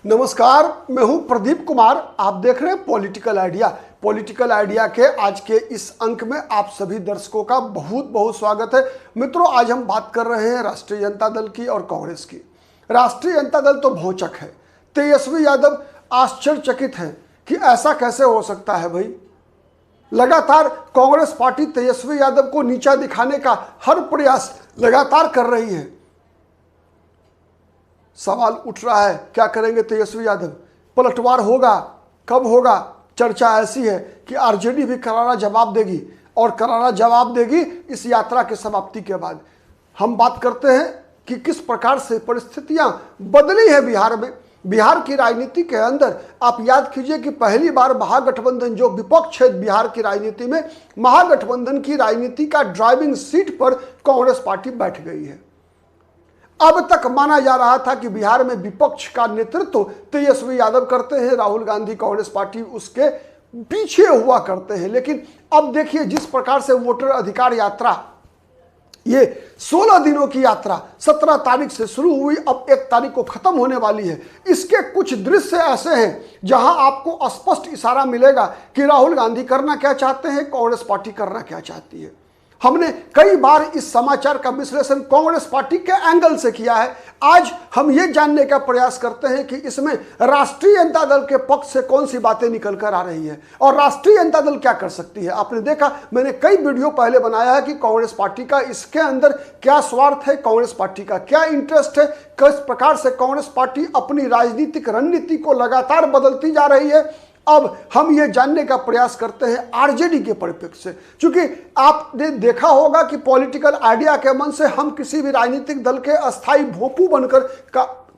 नमस्कार, मैं हूं प्रदीप कुमार। आप देख रहे हैं पॉलिटिकल आइडिया। पॉलिटिकल आइडिया के आज के इस अंक में आप सभी दर्शकों का बहुत बहुत स्वागत है। मित्रों, आज हम बात कर रहे हैं राष्ट्रीय जनता दल की और कांग्रेस की। राष्ट्रीय जनता दल तो भौचक है, तेजस्वी यादव आश्चर्यचकित हैं कि ऐसा कैसे हो सकता है। भाई, लगातार कांग्रेस पार्टी तेजस्वी यादव को नीचा दिखाने का हर प्रयास लगातार कर रही है। सवाल उठ रहा है, क्या करेंगे तेजस्वी यादव? पलटवार होगा? कब होगा? चर्चा ऐसी है कि आरजेडी भी करारा जवाब देगी, और करारा जवाब देगी इस यात्रा के समाप्ति के बाद। हम बात करते हैं कि किस प्रकार से परिस्थितियां बदली है बिहार में। बिहार की राजनीति के अंदर आप याद कीजिए कि पहली बार महागठबंधन, जो विपक्ष है बिहार की राजनीति में, महागठबंधन की राजनीति का ड्राइविंग सीट पर कांग्रेस पार्टी बैठ गई है। अब तक माना जा रहा था कि बिहार में विपक्ष का नेतृत्व तेजस्वी यादव करते हैं, राहुल गांधी कांग्रेस पार्टी उसके पीछे हुआ करते हैं। लेकिन अब देखिए, जिस प्रकार से वोटर अधिकार यात्रा, ये 16 दिनों की यात्रा 17 तारीख से शुरू हुई, अब 1 तारीख को खत्म होने वाली है। इसके कुछ दृश्य ऐसे हैं जहां आपको स्पष्ट इशारा मिलेगा कि राहुल गांधी करना क्या चाहते हैं, कांग्रेस पार्टी करना क्या चाहती है। हमने कई बार इस समाचार का विश्लेषण कांग्रेस पार्टी के एंगल से किया है। आज हम ये जानने का प्रयास करते हैं कि इसमें राष्ट्रीय जनता दल के पक्ष से कौन सी बातें निकल कर आ रही है और राष्ट्रीय जनता दल क्या कर सकती है। आपने देखा, मैंने कई वीडियो पहले बनाया है कि कांग्रेस पार्टी का इसके अंदर क्या स्वार्थ है, कांग्रेस पार्टी का क्या इंटरेस्ट है, किस प्रकार से कांग्रेस पार्टी अपनी राजनीतिक रणनीति को लगातार बदलती जा रही है। अब हम ये जानने का प्रयास करते हैं आरजेडी के परिप्रेक्ष्य से, क्योंकि आपने देखा होगा कि पॉलिटिकल आइडिया के मन से हम किसी भी राजनीतिक दल के अस्थायी भोंपू बनकर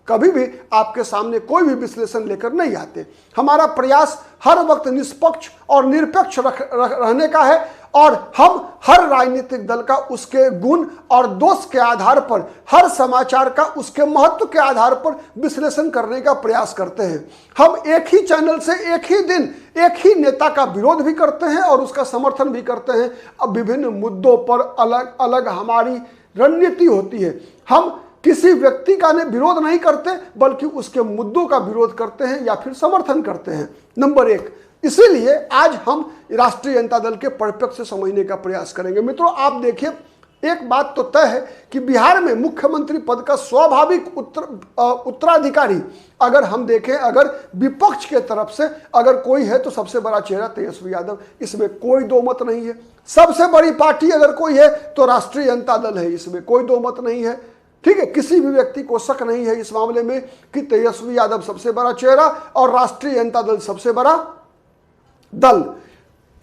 कभी भी आपके सामने कोई भी विश्लेषण लेकर नहीं आते। हमारा प्रयास हर वक्त निष्पक्ष और निरपेक्ष रहने का है, और हम हर राजनीतिक दल का उसके गुण और दोष के आधार पर, हर समाचार का उसके महत्व के आधार पर विश्लेषण करने का प्रयास करते हैं। हम एक ही चैनल से एक ही दिन एक ही नेता का विरोध भी करते हैं और उसका समर्थन भी करते हैं। अब विभिन्न मुद्दों पर अलग अलग हमारी रणनीति होती है। हम किसी व्यक्ति का विरोध नहीं करते, बल्कि उसके मुद्दों का विरोध करते हैं या फिर समर्थन करते हैं। नंबर 1, इसीलिए आज हम राष्ट्रीय जनता दल के परिप्रेक्ष्य से समझने का प्रयास करेंगे। मित्रों, आप देखिए, एक बात तो तय है कि बिहार में मुख्यमंत्री पद का स्वाभाविक उत्तराधिकारी अगर हम देखें, अगर विपक्ष के तरफ से अगर कोई है तो सबसे बड़ा चेहरा तेजस्वी यादव, इसमें कोई दो मत नहीं है। सबसे बड़ी पार्टी अगर कोई है तो राष्ट्रीय जनता दल है, इसमें कोई दो मत नहीं है। ठीक है, किसी भी व्यक्ति को शक नहीं है इस मामले में कि तेजस्वी यादव सबसे बड़ा चेहरा और राष्ट्रीय जनता दल सबसे बड़ा दल।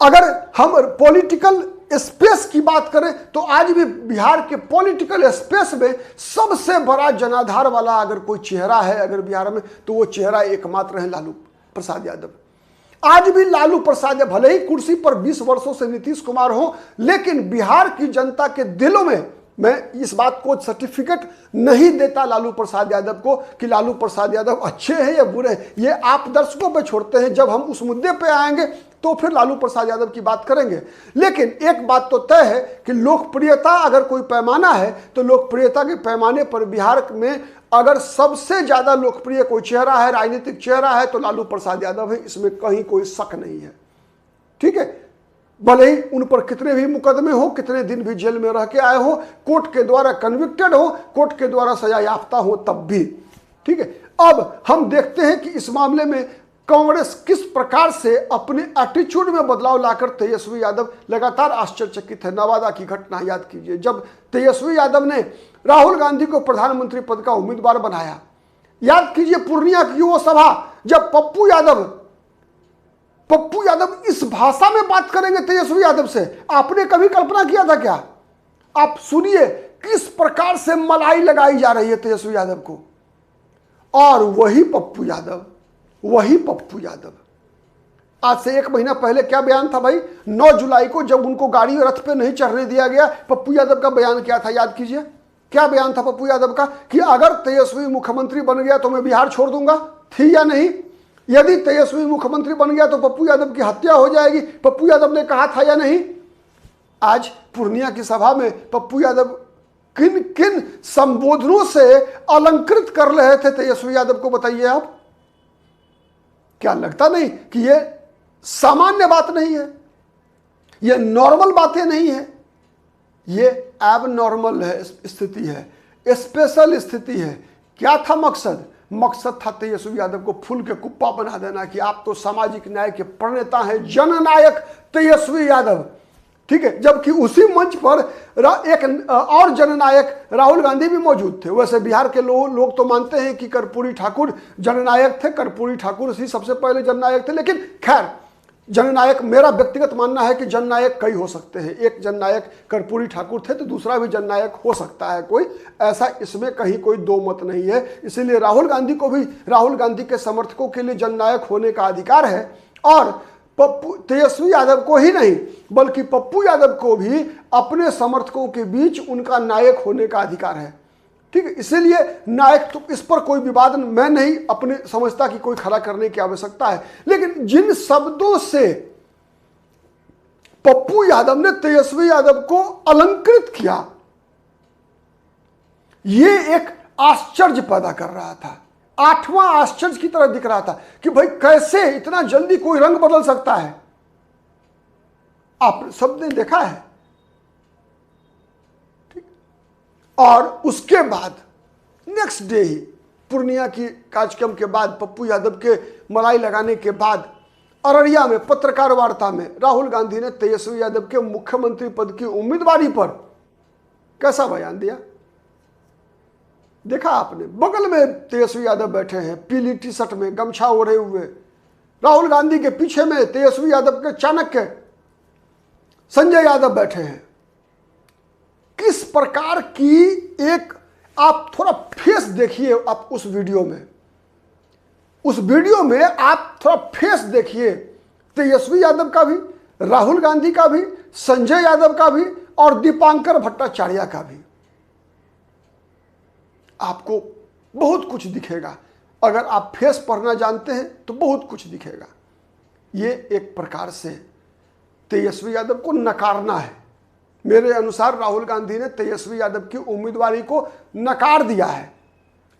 अगर हम पॉलिटिकल स्पेस की बात करें तो आज भी बिहार के पॉलिटिकल स्पेस में सबसे बड़ा जनाधार वाला अगर कोई चेहरा है अगर बिहार में, तो वो चेहरा एकमात्र है लालू प्रसाद यादव। आज भी लालू प्रसाद, भले ही कुर्सी पर 20 वर्षों से नीतीश कुमार हो, लेकिन बिहार की जनता के दिलों में, मैं इस बात को सर्टिफिकेट नहीं देता लालू प्रसाद यादव को कि लालू प्रसाद यादव अच्छे हैं या बुरे हैं, ये आप दर्शकों पे छोड़ते हैं। जब हम उस मुद्दे पे आएंगे तो फिर लालू प्रसाद यादव की बात करेंगे। लेकिन एक बात तो तय है कि लोकप्रियता अगर कोई पैमाना है तो लोकप्रियता के पैमाने पर बिहार में अगर सबसे ज्यादा लोकप्रिय कोई चेहरा है, राजनीतिक चेहरा है, तो लालू प्रसाद यादव है, इसमें कहीं कोई शक नहीं है। ठीक है, भले ही उन पर कितने भी मुकदमे हो, कितने दिन भी जेल में रह के आए हो, कोर्ट के द्वारा कन्विक्टेड हो, कोर्ट के द्वारा सजा याफ्ता हो, तब भी। ठीक है, अब हम देखते हैं कि इस मामले में कांग्रेस किस प्रकार से अपने एटीट्यूड में बदलाव लाकर तेजस्वी यादव लगातार आश्चर्यचकित है। नवादा की घटना याद कीजिए, जब तेजस्वी यादव ने राहुल गांधी को प्रधानमंत्री पद का उम्मीदवार बनाया। याद कीजिए पूर्णिया की वो सभा, जब पप्पू यादव इस भाषा में बात करेंगे तेजस्वी यादव से, आपने कभी कल्पना किया था क्या? आप सुनिए किस प्रकार से मलाई लगाई जा रही है तेजस्वी यादव को। और वही पप्पू यादव आज से 1 महीना पहले क्या बयान था भाई? 9 जुलाई को जब उनको गाड़ी और रथ पे नहीं चढ़ने दिया गया, पप्पू यादव का बयान क्या था? याद कीजिए, क्या बयान था पप्पू यादव का कि अगर तेजस्वी मुख्यमंत्री बन गया तो मैं बिहार छोड़ दूंगा, थी या नहीं? यदि तेजस्वी मुख्यमंत्री बन गया तो पप्पू यादव की हत्या हो जाएगी, पप्पू यादव ने कहा था या नहीं? आज पूर्णिया की सभा में पप्पू यादव किन किन संबोधनों से अलंकृत कर रहे थे तेजस्वी यादव को, बताइए आप। क्या लगता नहीं कि ये सामान्य बात नहीं है, ये नॉर्मल बातें नहीं है, ये एबनॉर्मल है, स्थिति है, स्पेशल स्थिति है। क्या था मकसद? मकसद था तेजस्वी यादव को फूल के कुप्पा बना देना कि आप तो सामाजिक न्याय के प्रणेता हैं, जननायक तेजस्वी यादव। ठीक है, जबकि उसी मंच पर एक और जननायक राहुल गांधी भी मौजूद थे। वैसे बिहार के लोग तो मानते हैं कि कर्पूरी ठाकुर जननायक थे, कर्पूरी ठाकुर ही सबसे पहले जननायक थे, लेकिन खैर जननायक, मेरा व्यक्तिगत मानना है कि जननायक कई हो सकते हैं। एक जननायक कर्पूरी ठाकुर थे तो दूसरा भी जननायक हो सकता है कोई, ऐसा इसमें कहीं कोई दो मत नहीं है। इसीलिए राहुल गांधी को भी, राहुल गांधी के समर्थकों के लिए जननायक होने का अधिकार है, और तेजस्वी यादव को ही नहीं बल्कि पप्पू यादव को भी अपने समर्थकों के बीच उनका नायक होने का अधिकार है। ठीक है, इसीलिए नायक, तो इस पर कोई विवाद मैं नहीं अपने समझता कि कोई खड़ा करने की आवश्यकता है। लेकिन जिन शब्दों से पप्पू यादव ने तेजस्वी यादव को अलंकृत किया, यह एक आश्चर्य पैदा कर रहा था, आठवां आश्चर्य की तरह दिख रहा था कि भाई कैसे इतना जल्दी कोई रंग बदल सकता है। आप सबने देखा है। और उसके बाद नेक्स्ट डे ही पूर्णिया की कार्यक्रम के बाद, पप्पू यादव के मलाई लगाने के बाद, अररिया में पत्रकार वार्ता में राहुल गांधी ने तेजस्वी यादव के मुख्यमंत्री पद की उम्मीदवारी पर कैसा बयान दिया देखा आपने। बगल में तेजस्वी यादव बैठे हैं, पीली टी शर्ट में, गमछा ओढ़े हुए। राहुल गांधी के पीछे में तेजस्वी यादव के चाणक्य संजय यादव बैठे हैं। किस प्रकार की एक, आप थोड़ा फेस देखिए, आप उस वीडियो में आप थोड़ा फेस देखिए, तेजस्वी यादव का भी, राहुल गांधी का भी, संजय यादव का भी और दीपांकर भट्टाचार्य का भी। आपको बहुत कुछ दिखेगा, अगर आप फेस पढ़ना जानते हैं तो बहुत कुछ दिखेगा। ये एक प्रकार से तेजस्वी यादव को नकारना है। मेरे अनुसार राहुल गांधी ने तेजस्वी यादव की उम्मीदवारी को नकार दिया है।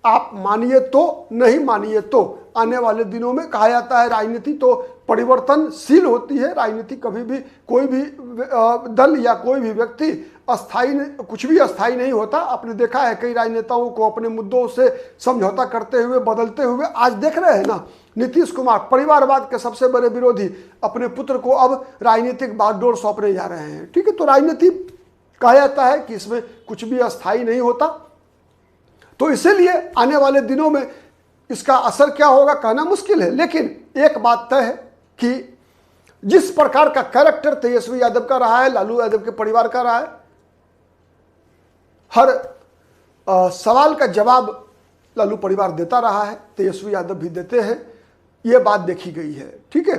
आप मानिए तो नहीं मानिए तो, आने वाले दिनों में कहा जाता है राजनीति तो परिवर्तनशील होती है। राजनीति कभी भी, कोई भी दल या कोई भी व्यक्ति कुछ भी अस्थायी नहीं होता। आपने देखा है कई राजनेताओं को अपने मुद्दों से समझौता करते हुए, बदलते हुए। आज देख रहे हैं ना, नीतीश कुमार, परिवारवाद के सबसे बड़े विरोधी, अपने पुत्र को अब राजनीतिक बागडोर सौंपने जा रहे हैं। ठीक है, तो राजनीति कहा जाता है कि इसमें कुछ भी अस्थायी नहीं होता। तो इसीलिए आने वाले दिनों में इसका असर क्या होगा कहना मुश्किल है। लेकिन एक बात तय है कि जिस प्रकार का कैरेक्टर तेजस्वी यादव का रहा है, लालू यादव के परिवार का रहा है, हर सवाल का जवाब लालू परिवार देता रहा है, तेजस्वी यादव भी देते हैं, ये बात देखी गई है। ठीक है,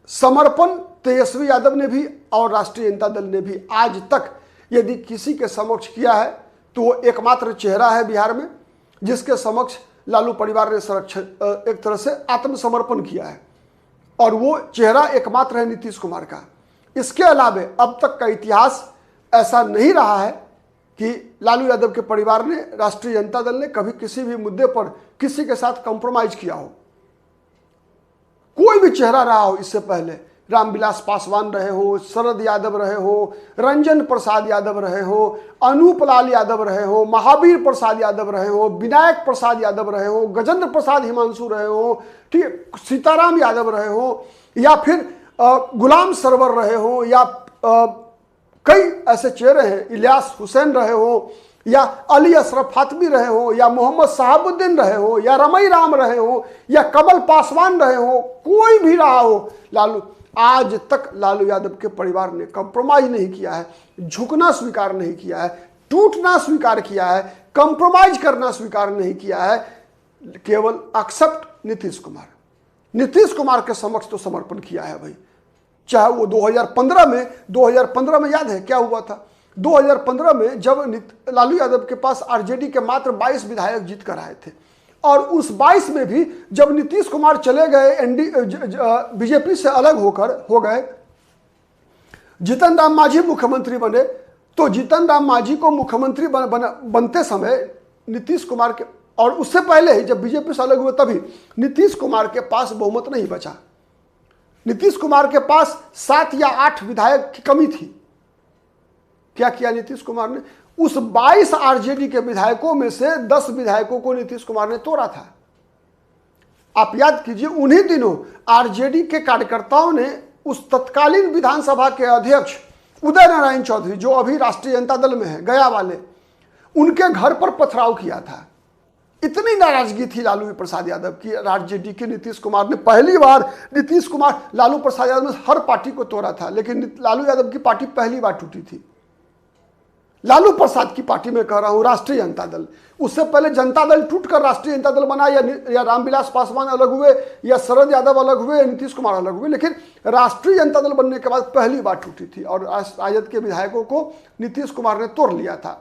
समर्पण तेजस्वी यादव ने भी और राष्ट्रीय जनता दल ने भी आज तक यदि किसी के समक्ष किया है तो वो एकमात्र चेहरा है बिहार में जिसके समक्ष लालू परिवार ने एक तरह से आत्मसमर्पण किया है, और वो चेहरा एकमात्र है नीतीश कुमार का। इसके अलावा अब तक का इतिहास ऐसा नहीं रहा है कि लालू यादव के परिवार ने, राष्ट्रीय जनता दल ने कभी किसी भी मुद्दे पर किसी के साथ कंप्रोमाइज किया हो। कोई भी चेहरा रहा हो इससे पहले, रामविलास पासवान रहे हो, शरद यादव रहे हो, रंजन प्रसाद यादव रहे हो, अनूप लाल यादव रहे हो, महावीर प्रसाद यादव रहे हो, विनायक प्रसाद यादव रहे हो, गजेंद्र प्रसाद हिमांशु रहे हो, ठीक है, सीताराम यादव रहे हो, या फिर गुलाम सरवर रहे हो, या कई ऐसे चेहरे हैं, इलियास हुसैन रहे हो, या अली अशरफ फातमी रहे हो, या मोहम्मद साहबुद्दीन रहे हो, या रमई राम रहे हो, या कमल पासवान रहे हो, कोई भी रहा हो, लालू, आज तक लालू यादव के परिवार ने कंप्रोमाइज नहीं किया है, झुकना स्वीकार नहीं किया है, टूटना स्वीकार किया है, कंप्रोमाइज करना स्वीकार नहीं किया है। केवल एक्सेप्ट नीतीश कुमार के समक्ष तो समर्पण किया है भाई। चाहे वो 2015 में याद है क्या हुआ था। 2015 में जब लालू यादव के पास आरजेडी के मात्र 22 विधायक जीत कर आए थे, और उस 22 में भी जब नीतीश कुमार चले गए, बीजेपी से अलग हो गए, जीतन राम मांझी मुख्यमंत्री बने, तो जीतन राम मांझी को मुख्यमंत्री बनते समय नीतीश कुमार के और उससे पहले ही जब बीजेपी से अलग हुए तभी नीतीश कुमार के पास बहुमत नहीं बचा। नीतीश कुमार के पास 7 या 8 विधायक की कमी थी। क्या किया नीतीश कुमार ने? उस 22 आरजेडी के विधायकों में से 10 विधायकों को नीतीश कुमार ने तोड़ा था। आप याद कीजिए, उन्हीं दिनों आरजेडी के कार्यकर्ताओं ने उस तत्कालीन विधानसभा के अध्यक्ष उदय नारायण चौधरी, जो अभी राष्ट्रीय जनता दल में है, गया वाले, उनके घर पर पथराव किया था। इतनी नाराजगी थी लालू प्रसाद यादव की आरजेडी के। नीतीश कुमार ने पहली बार, नीतीश कुमार लालू प्रसाद यादव ने हर पार्टी को तोड़ा था, लेकिन लालू यादव की पार्टी पहली बार टूटी थी। लालू प्रसाद की पार्टी में कह रहा हूं, राष्ट्रीय जनता दल। उससे पहले जनता दल टूटकर राष्ट्रीय जनता दल बना, या रामविलास पासवान अलग हुए, या शरद यादव अलग हुए, या नीतीश कुमार अलग हुए, लेकिन राष्ट्रीय जनता दल बनने के बाद पहली बार टूटी थी और राजद के विधायकों को नीतीश कुमार ने तोड़ लिया था।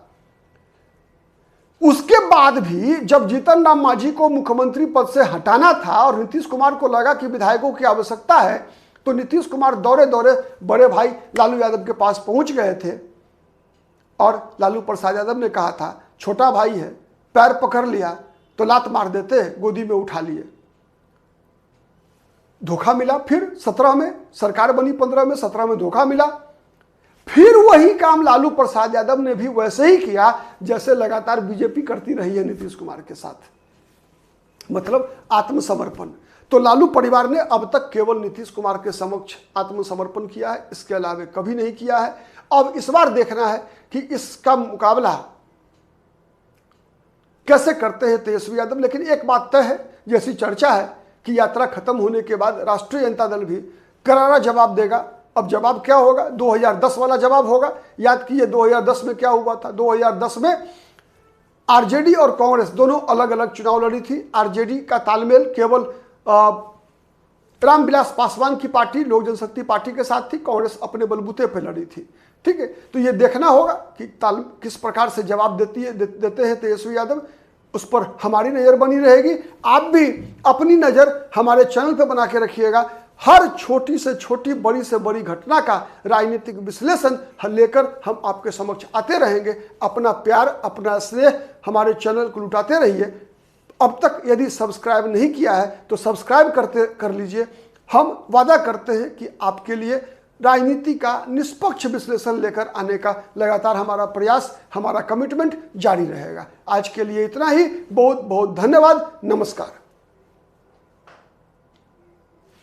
उसके बाद भी जब जीतन राम मांझी को मुख्यमंत्री पद से हटाना था और नीतीश कुमार को लगा कि विधायकों की आवश्यकता है, तो नीतीश कुमार दौरे दौरे बड़े भाई लालू यादव के पास पहुंच गए थे और लालू प्रसाद यादव ने कहा था, छोटा भाई है, पैर पकड़ लिया तो लात मार देते, गोदी में उठा लिए। धोखा मिला। फिर 17 में सरकार बनी, 15 में, 17 में धोखा मिला। फिर वही काम लालू प्रसाद यादव ने भी वैसे ही किया जैसे लगातार बीजेपी करती रही है नीतीश कुमार के साथ, मतलब आत्मसमर्पण। तो लालू परिवार ने अब तक केवल नीतीश कुमार के समक्ष आत्मसमर्पण किया है, इसके अलावा कभी नहीं किया है। अब इस बार देखना है कि इसका मुकाबला कैसे करते हैं तेजस्वी यादव। लेकिन एक बात तय है, जैसी चर्चा है कि यात्रा खत्म होने के बाद राष्ट्रीय जनता दल भी करारा जवाब देगा। अब जवाब क्या होगा? 2010 वाला जवाब होगा। याद कीजिए 2010 में क्या हुआ था। 2010 में आरजेडी और कांग्रेस दोनों अलग अलग चुनाव लड़ी थी। आरजेडी का तालमेल केवल रामविलास पासवान की पार्टी लोक जनशक्ति पार्टी के साथ थी, कांग्रेस अपने बलबूते पर लड़ी थी। ठीक है, तो ये देखना होगा कि किस प्रकार से जवाब देते हैं तेजस्वी यादव, उस पर हमारी नज़र बनी रहेगी। आप भी अपनी नज़र हमारे चैनल पर बना के रखिएगा। हर छोटी से छोटी, बड़ी से बड़ी घटना का राजनीतिक विश्लेषण लेकर हम आपके समक्ष आते रहेंगे। अपना प्यार, अपना स्नेह हमारे चैनल को लुटाते रहिए। अब तक यदि सब्सक्राइब नहीं किया है तो सब्सक्राइब कर लीजिए। हम वादा करते हैं कि आपके लिए राजनीति का निष्पक्ष विश्लेषण लेकर आने का लगातार हमारा प्रयास, हमारा कमिटमेंट जारी रहेगा। आज के लिए इतना ही। बहुत बहुत धन्यवाद। नमस्कार।